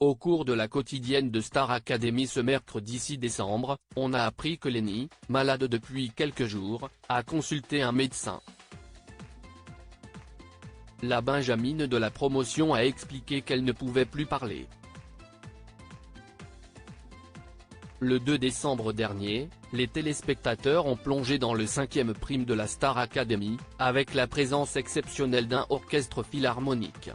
Au cours de la quotidienne de Star Academy ce mercredi 6 décembre, on a appris que Lenny, malade depuis quelques jours, a consulté un médecin. La benjamine de la promotion a expliqué qu'elle ne pouvait plus parler. Le 2 décembre dernier, les téléspectateurs ont plongé dans le 5e prime de la Star Academy, avec la présence exceptionnelle d'un orchestre philharmonique.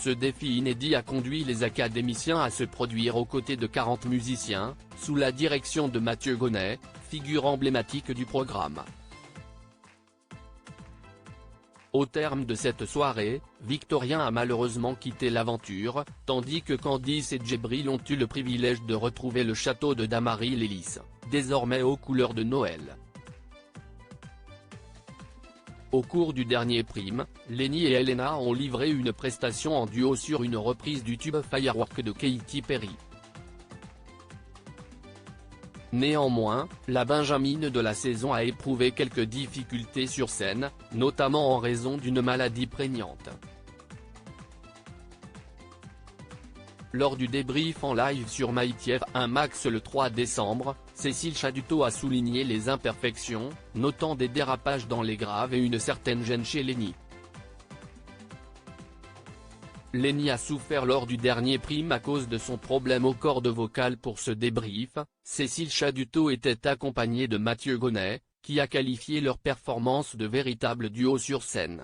Ce défi inédit a conduit les académiciens à se produire aux côtés de 40 musiciens, sous la direction de Mathieu Gonnet, figure emblématique du programme. Au terme de cette soirée, Victorien a malheureusement quitté l'aventure, tandis que Candice et Djibril ont eu le privilège de retrouver le château de Damary-Lélis, désormais aux couleurs de Noël. Au cours du dernier prime, Lenny et Elena ont livré une prestation en duo sur une reprise du tube Firework de Katy Perry. Néanmoins, la benjamine de la saison a éprouvé quelques difficultés sur scène, notamment en raison d'une maladie prégnante. Lors du débrief en live sur MyTF1 Max le 3 décembre, Cécile Chaduto a souligné les imperfections, notant des dérapages dans les graves et une certaine gêne chez Lenny. Lenny a souffert lors du dernier prime à cause de son problème aux cordes vocales. Pour ce débrief, Cécile Chaduto était accompagnée de Mathieu Gonnet, qui a qualifié leur performance de véritable duo sur scène.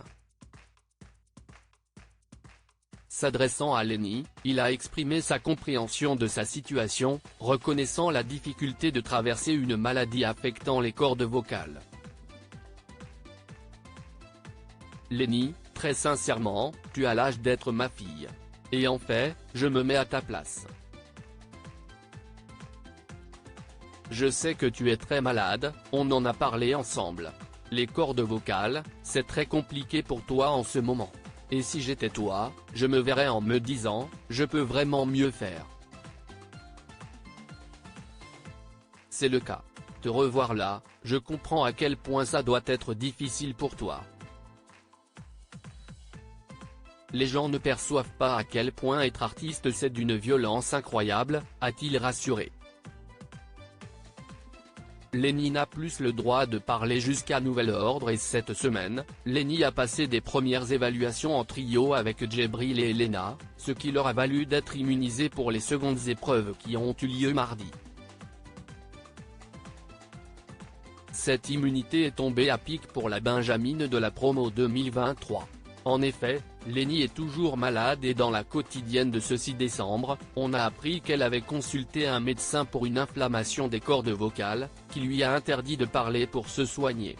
S'adressant à Lenny, il a exprimé sa compréhension de sa situation, reconnaissant la difficulté de traverser une maladie affectant les cordes vocales. Lenny, très sincèrement, tu as l'âge d'être ma fille. Et en fait, je me mets à ta place. Je sais que tu es très malade, on en a parlé ensemble. Les cordes vocales, c'est très compliqué pour toi en ce moment. Et si j'étais toi, je me verrais en me disant, je peux vraiment mieux faire. C'est le cas. Te revoir là, je comprends à quel point ça doit être difficile pour toi. Les gens ne perçoivent pas à quel point être artiste c'est d'une violence incroyable, a-t-il rassuré. Lenny n'a plus le droit de parler jusqu'à nouvel ordre et cette semaine, Lenny a passé des premières évaluations en trio avec Djibril et Elena, ce qui leur a valu d'être immunisés pour les secondes épreuves qui ont eu lieu mardi. Cette immunité est tombée à pic pour la benjamine de la promo 2023. En effet, Lenny est toujours malade et dans la quotidienne de ce 6 décembre, on a appris qu'elle avait consulté un médecin pour une inflammation des cordes vocales, qui lui a interdit de parler pour se soigner.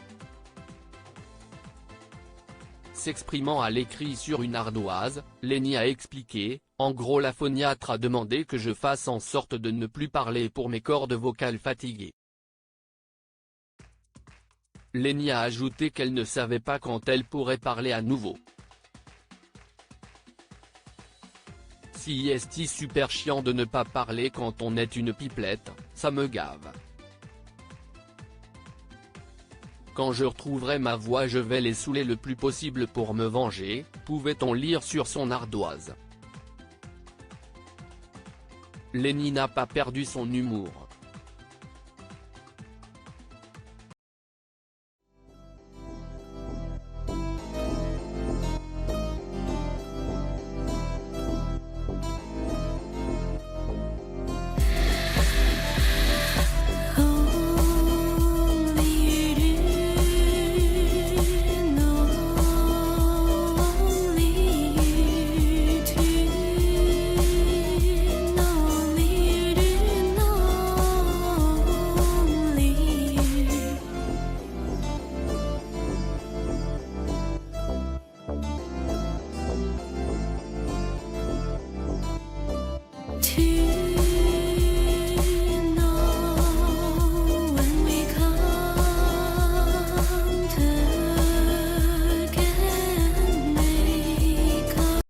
S'exprimant à l'écrit sur une ardoise, Lenny a expliqué, en gros la phoniatre a demandé que je fasse en sorte de ne plus parler pour mes cordes vocales fatiguées. Lenny a ajouté qu'elle ne savait pas quand elle pourrait parler à nouveau. Si est super chiant de ne pas parler quand on est une pipelette, ça me gave. Quand je retrouverai ma voix je vais les saouler le plus possible pour me venger, pouvait-on lire sur son ardoise. Lenny n'a pas perdu son humour. To